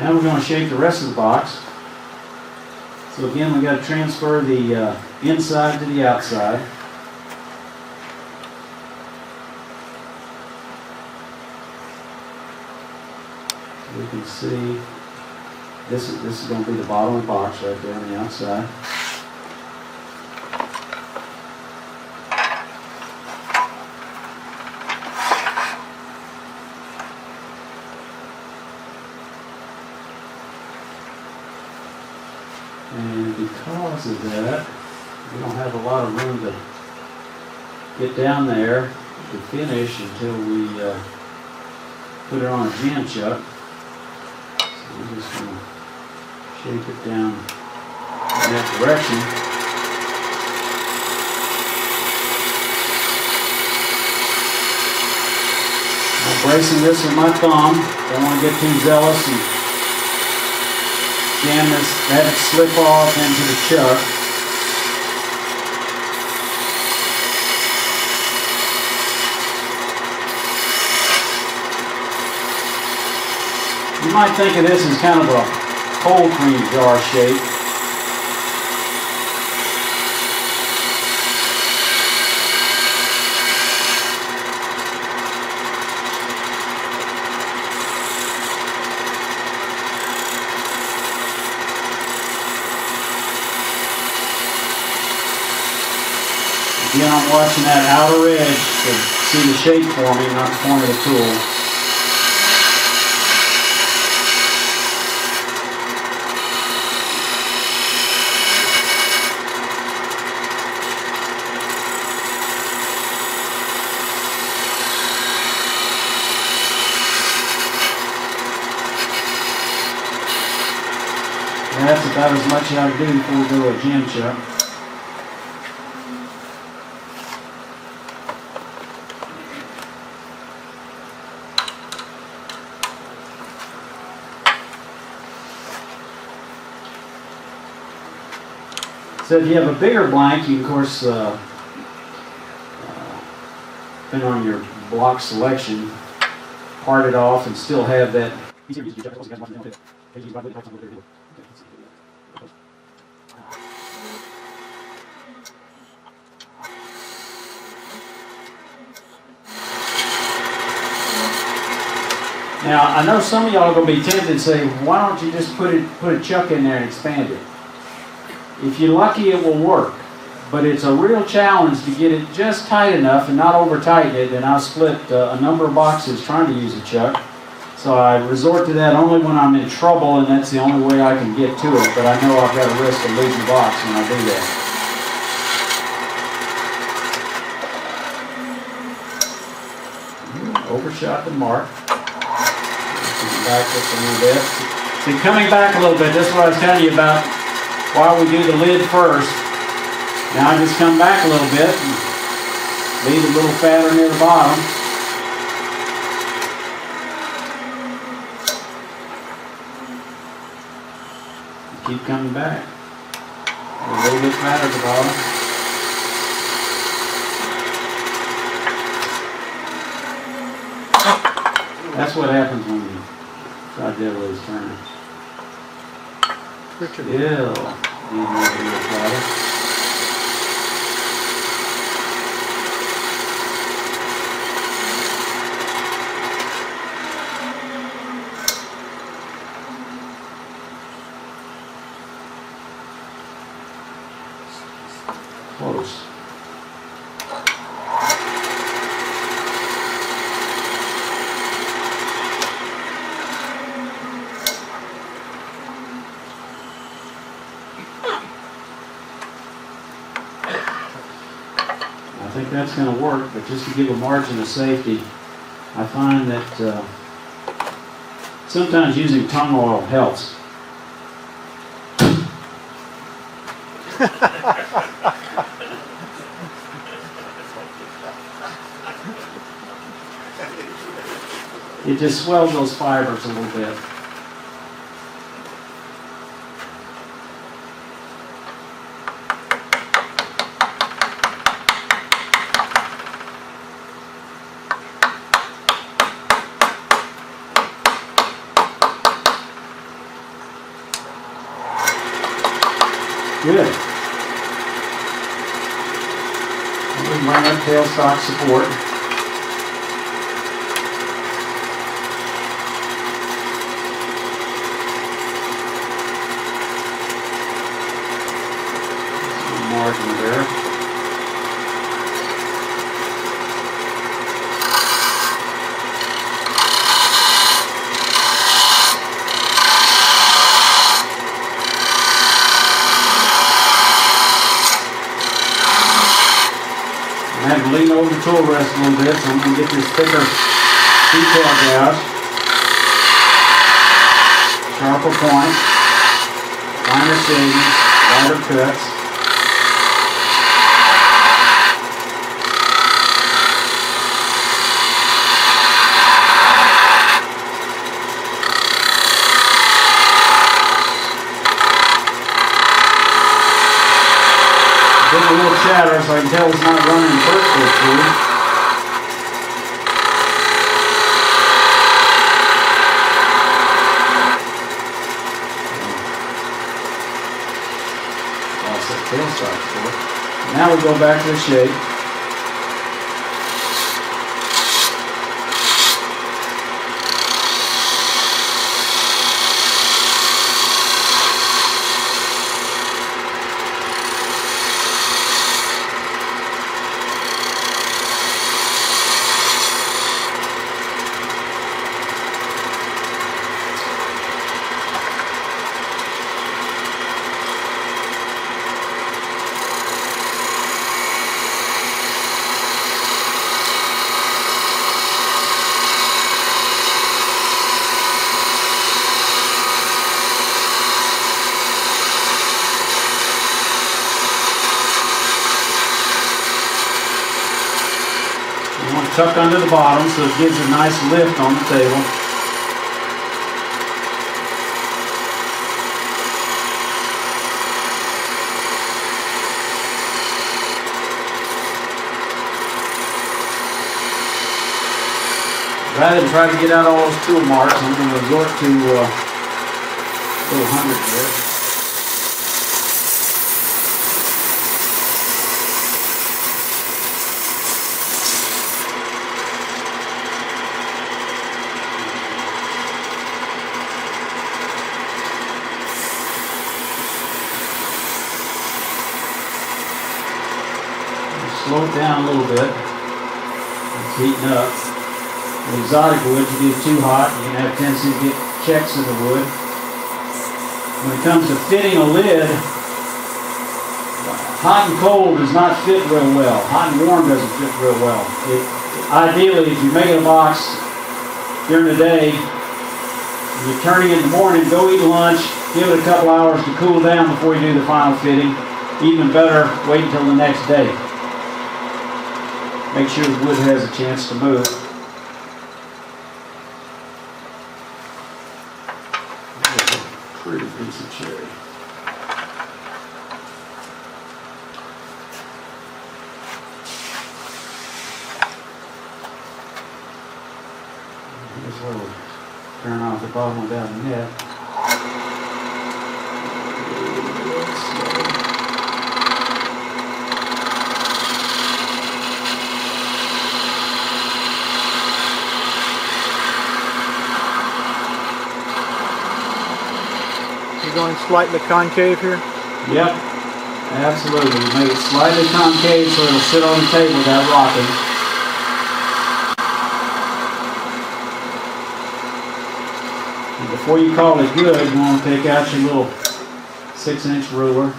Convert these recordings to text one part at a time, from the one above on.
Now we're going to shape the rest of the box. So again, we got to transfer the inside to the outside. You can see this is going to be the bottom of the box right there on the outside. And because of that, we don't have a lot of room to get down there to finish until we put it on a jam chuck. So we're just going to shape it down in that direction. I'm bracing this with my thumb. Don't want to get too zealous and jam this, have it slip off into the chuck. You might think of this as kind of a cold cream jar shape. Again, I'm watching that outer edge to see the shape forming, not the point of the tool. And that's about as much as I can do before we go to a jam chuck. So if you have a bigger blank, you can, of course, depending on your block selection, part it off and still have that. Now, I know some of y'all are going to be tempted to say, why don't you just put a chuck in there and expand it? If you're lucky, it will work, but it's a real challenge to get it just tight enough and not over tighten it, and I've split a number of boxes trying to use a chuck. So I resort to that only when I'm in trouble, and that's the only way I can get to it, but I know I've got a risk of losing the box when I do that. Overshot the mark. Back just a little bit. See, coming back a little bit, this is what I was telling you about why we do the lid first. Now I just come back a little bit and leave a little fatter near the bottom. Keep coming back. A little bit fatter at the bottom. That's what happens when you try to do those turns. Still need a little flatter. Close. I think that's going to work, but just to give a margin of safety, I find that sometimes using tongue oil helps. It just swells those fibers a little bit. Good. We can bring up tailstock support. Margin there. I have to lean over the tool rest a little bit, so I'm going to get this thicker detail gouge. Sharper point, finer shading, wider cuts. Getting a little chatter so I can tell it's not running vertically through. I'll set tailstock for it. Now we go back to the shape. Tuck under the bottom so it gives a nice lift on the table. Rather than try to get out all those tool marks, I'm going to resort to a little 100 here. Slow it down a little bit. It's heating up. With exotic wood, you get too hot, you can have a tendency to get checks in the wood. When it comes to fitting a lid, hot and cold does not fit real well. Hot and warm doesn't fit real well. Ideally, if you're making a box during the day, you're turning in the morning, go eat lunch, give it a couple hours to cool down before you do the final fitting. Even better, wait until the next day. Make sure the wood has a chance to move. Pretty piece of cherry. Here's where we'll turn off the bottom without the net. Going slightly concave here? Yep, absolutely. Make it slightly concave so it'll sit on the table without rocking. And before you call it good, you want to take out your little 6-inch ruler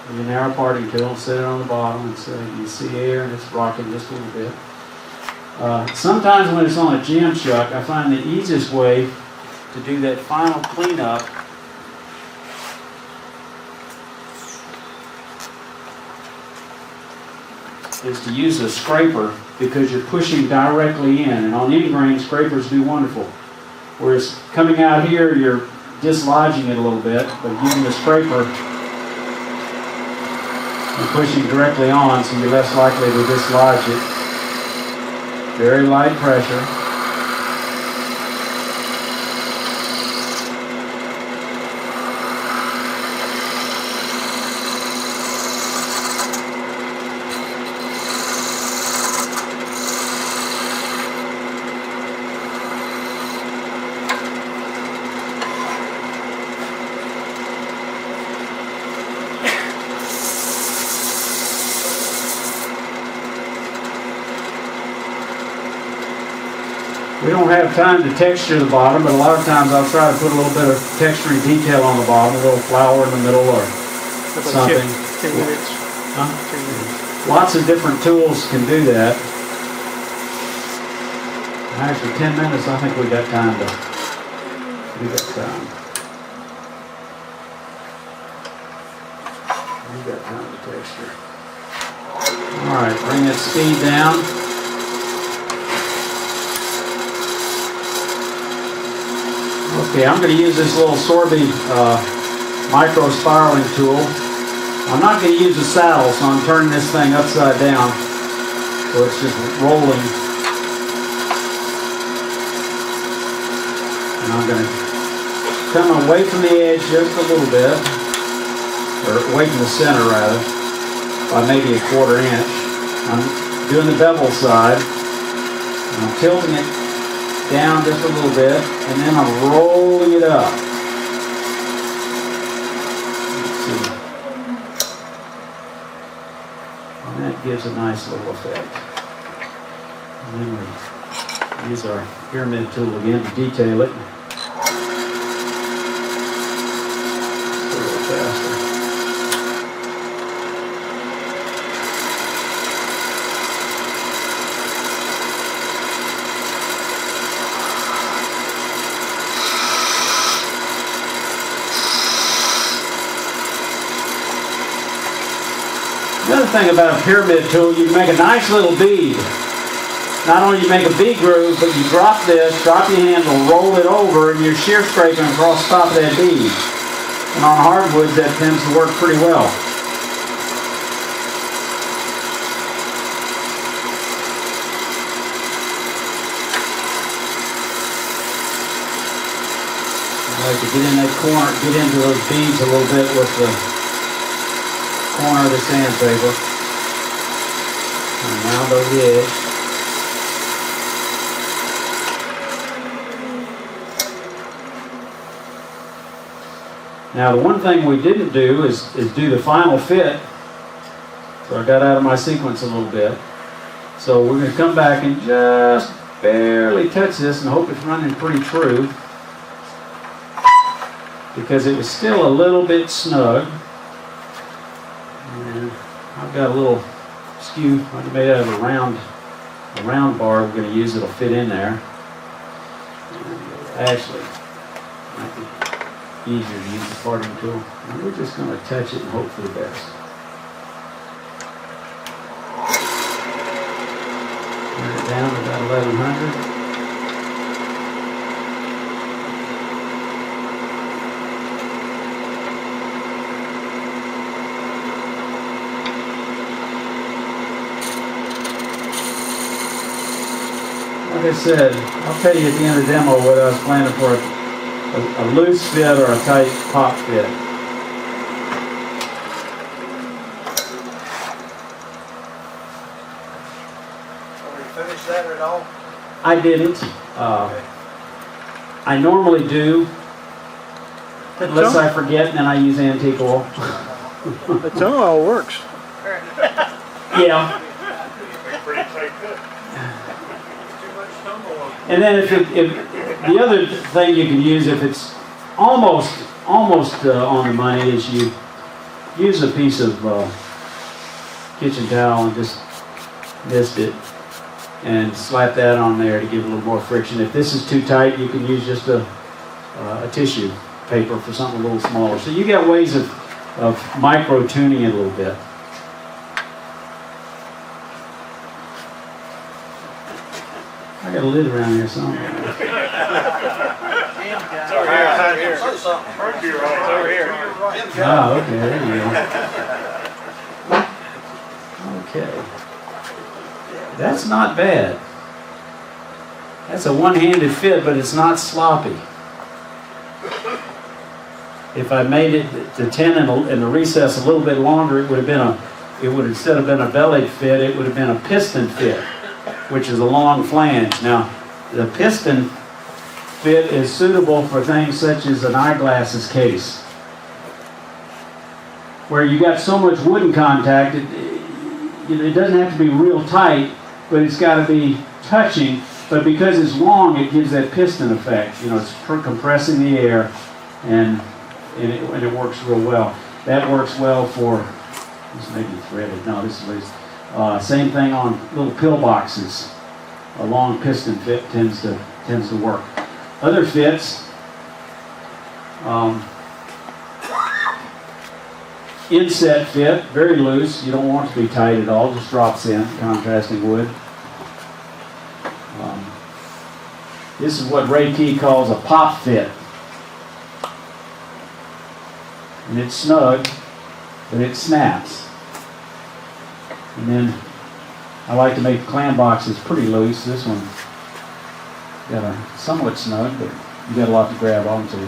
and your narrow parting tool and set it on the bottom and so you can see air and it's rocking just a little bit. Sometimes when it's on a jam chuck, I find the easiest way to do that final cleanup is to use a scraper because you're pushing directly in, and on any grain scrapers do wonderful. Whereas coming out here you're dislodging it a little bit, but using the scraper you're pushing directly on so you're less likely to dislodge it. Very light pressure. don't have time to texture the bottom, but a lot of times I'll try to put a little bit of texturing detail on the bottom, a little flower in the middle or something. 10 minutes. Huh? 10 minutes. Lots of different tools can do that. Actually, 10 minutes, I think we got time to. We got time. We got time to texture. All right, bring that speed down. Okay, I'm going to use this little Sorby micro spiraling tool. I'm not going to use a saddle, so I'm turning this thing upside down, so it's just rolling. And I'm going to come away from the edge just a little bit, or away from the center rather, by maybe a 1/4 inch. I'm doing the bevel side. And I'm tilting it down just a little bit, and then I'm rolling it up. Let's see. And that gives a nice little effect. And then we use our pyramid tool again to detail it. A little faster. Another thing about a pyramid tool, you can make a nice little bead. Not only you make a bead groove, but you drop this, drop your handle, roll it over, and you're shear scraping across the top of that bead. And on hardwoods, that tends to work pretty well. I like to get in that corner, get into those beads a little bit with the corner of the sandpaper. And round over the edge. Now the one thing we didn't do is do the final fit. So I got out of my sequence a little bit. So we're going to come back and just barely touch this and hope it's running pretty true. Because it was still a little bit snug. And I've got a little skew made out of a round bar we're going to use. It'll fit in there. Actually, might be easier to use the parting tool. And we're just going to touch it and hope for the best. Turn it down to about 1100. Like I said, I'll tell you at the end of the demo whether I was planning for a loose fit or a tight pop fit. Will you finish that at all? I didn't. I normally do, unless I forget, and then I use antique oil. The tongue oil works. Yeah. Pretty tight fit. And then if the other thing you can use, if it's almost on the money, is you use a piece of kitchen towel and just mist it and slap that on there to give it a little more friction. If this is too tight, you can use just a tissue paper for something a little smaller. So you got ways of micro tuning it a little bit. I got a lid around here somewhere. It's over here. It's over here. Oh, okay, there you go. Okay. That's not bad. That's a one-handed fit, but it's not sloppy. If I made it the tenon in the recess a little bit longer, it would instead of been a bellied fit, it would have been a piston fit, which is a long flange. Now, the piston fit is suitable for things such as an eyeglasses case, where you got so much wooden contact, it doesn't have to be real tight, but it's got to be touching But because it's long, it gives that piston effect. You know, it's compressing the air, and it works real well. That works well for, this may be threaded. No, this is same thing on little pillboxes. A long piston fit tends to work. Other fits, inset fit, very loose. You don't want it to be tight at all. Just drops in, contrasting wood. This is what Ray Key calls a pop fit. And it's snug, but it snaps. And then I like to make clam boxes pretty loose. This one got a somewhat snug, but you got a lot to grab onto.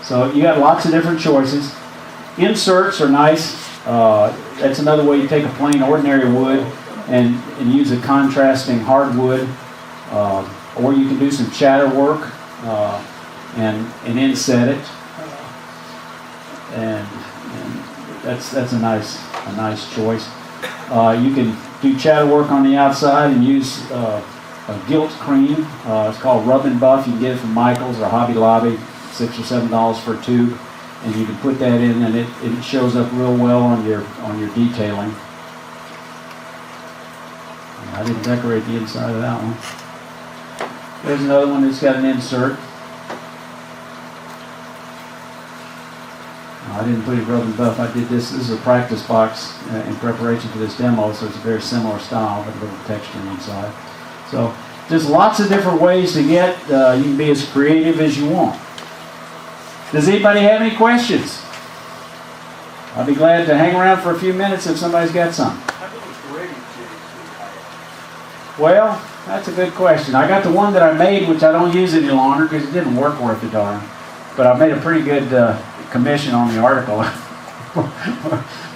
So you got lots of different choices. Inserts are nice. That's another way you take a plain ordinary wood and use a contrasting hardwood, or you can do some chatter work and inset it, and that's a nice choice. You can do chatter work on the outside and use a gilt cream. It's called Rub and Buff. You can get it from Michael's or Hobby Lobby, $6 or $7 for a tube, and you can put that in, and it shows up real well on your detailing. I didn't decorate the inside of that one. There's another one that's got an insert. I didn't put it Rub and Buff. I did this. This is a practice box in preparation for this demo, so it's a very similar style, but a little texture inside. So just lots of different ways to get. You can be as creative as you want. Does anybody have any questions? I'll be glad to hang around for a few minutes if somebody's got some. Well, that's a good question. I got the one that I made, which I don't use any longer because it didn't work worth a darn. But I made a pretty good commission on the article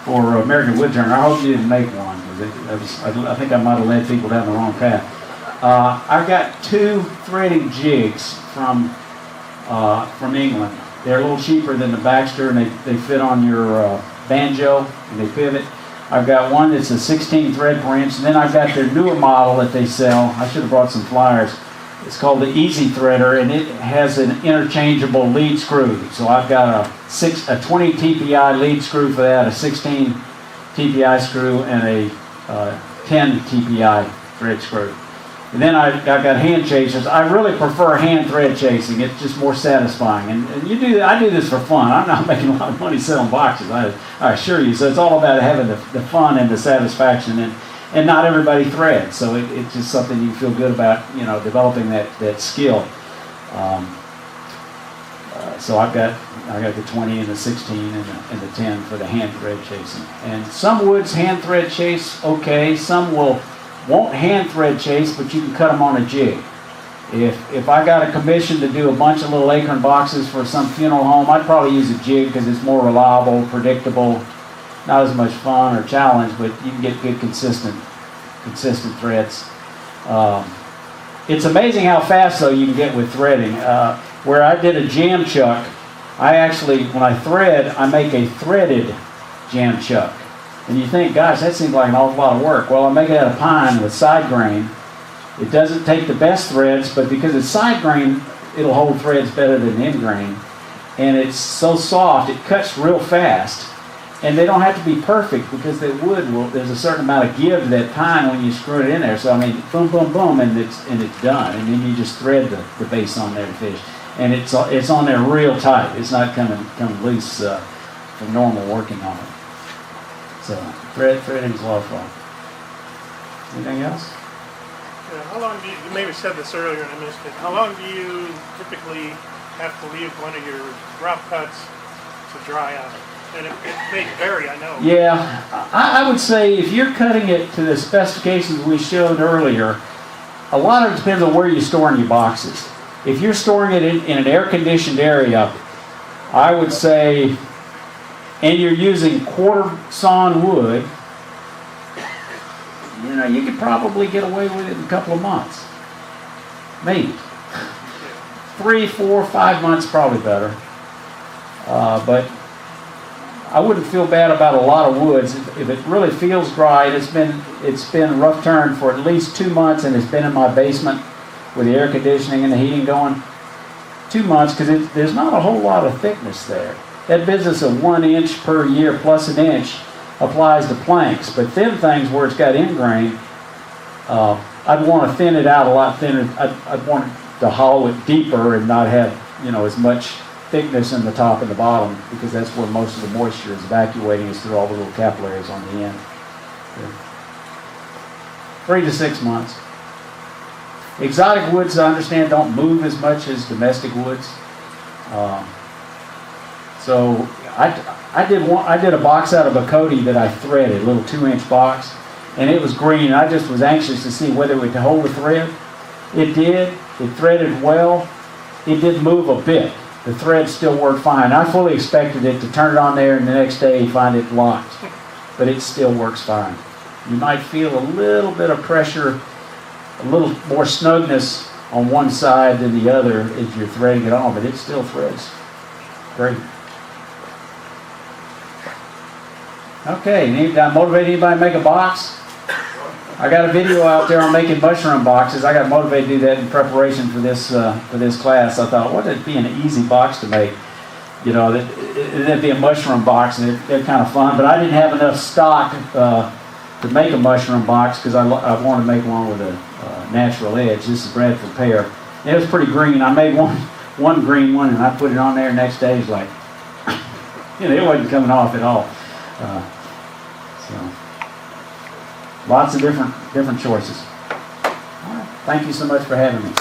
for American Woodturner. I hope you didn't make one, because I think I might have led people down the wrong path. I've got 2 threading jigs from England. They're a little cheaper than the Baxter, and they fit on your banjo, and they pivot. I've got one that's a 16 thread per inch, and then I've got their newer model that they sell. I should have brought some flyers. It's called the Easy Threader, and it has an interchangeable lead screw. So I've got a 20 TPI lead screw for that, a 16 TPI screw, and a 10 TPI thread screw. And then I've got hand chasers. I really prefer hand thread chasing. It's just more satisfying. And I do this for fun. I'm not making a lot of money selling boxes, I assure you. So it's all about having the fun and the satisfaction. And not everybody threads, so it's just something you feel good about, developing that skill. So I've got the 20 and the 16 and the 10 for the hand thread chasing. And some woods hand thread chase okay. Some won't hand thread chase, but you can cut them on a jig. If I got a commission to do a bunch of little acorn boxes for some funeral home, I'd probably use a jig because it's more reliable, predictable. Not as much fun or challenge, but you can get good consistent threads. It's amazing how fast though you can get with threading. Where I did a jam chuck, I actually, when I thread, I make a threaded jam chuck. And you think, gosh, that seems like an awful lot of work. Well, I make it out of pine with side grain. It doesn't take the best threads, but because it's side grain, it'll hold threads better than end grain. And it's so soft, it cuts real fast. And they don't have to be perfect because the wood there's a certain amount of give to that pine when you screw it in there. So I mean, boom, boom, boom, and it's done. And then you just thread the base on there to finish. And it's on there real tight. It's not coming loose from normal working on it. So threading's a lot of fun. Anything else? Yeah, how long do you maybe said this earlier and I missed it. How long do you typically have to leave one of your rough cuts to dry out? And it may vary, I know. Yeah, I would say if you're cutting it to the specifications we showed earlier, a lot of it depends on where you're storing your boxes. If you're storing it in an air-conditioned area, I would say, and you're using quarter sawn wood, you could probably get away with it in a couple of months. Maybe. 3, 4, 5 months probably better. But I wouldn't feel bad about a lot of woods. If it really feels dry, it's been rough turned for at least 2 months and it's been in my basement, with the air conditioning and the heating going. 2 months, because there's not a whole lot of thickness there. That business of 1 inch per year plus an inch applies to planks, but thin things where it's got ingrain, I'd want to thin it out a lot thinner. I'd want to hollow it deeper and not have, as much thickness in the top and the bottom, because that's where most of the moisture is evacuating, is through all the little capillaries on the end. 3 to 6 months. Exotic woods, I understand, don't move as much as domestic woods. So I did a box out of a Cody that I threaded, a little 2-inch box, and it was green. I just was anxious to see whether it would hold the thread. It did. It threaded well. It did move a bit. The thread still worked fine. I fully expected it to turn it on there and the next day find it locked, but it still works fine. You might feel a little bit of pressure, a little more snugness on one side than the other as you're threading it on, but it still threads. Great. Okay, did I motivate anybody to make a box? I got a video out there on making mushroom boxes. I got motivated to do that in preparation for this class. I thought, what would be an easy box to make? That'd be a mushroom box, and they're kind of fun. But I didn't have enough stock to make a mushroom box, because I wanted to make one with a natural edge. This is Bradford pear. It was pretty green. I made one green one, and I put it on there. Next day, it's like, it wasn't coming off at all. So lots of different choices. All right. Thank you so much for having me.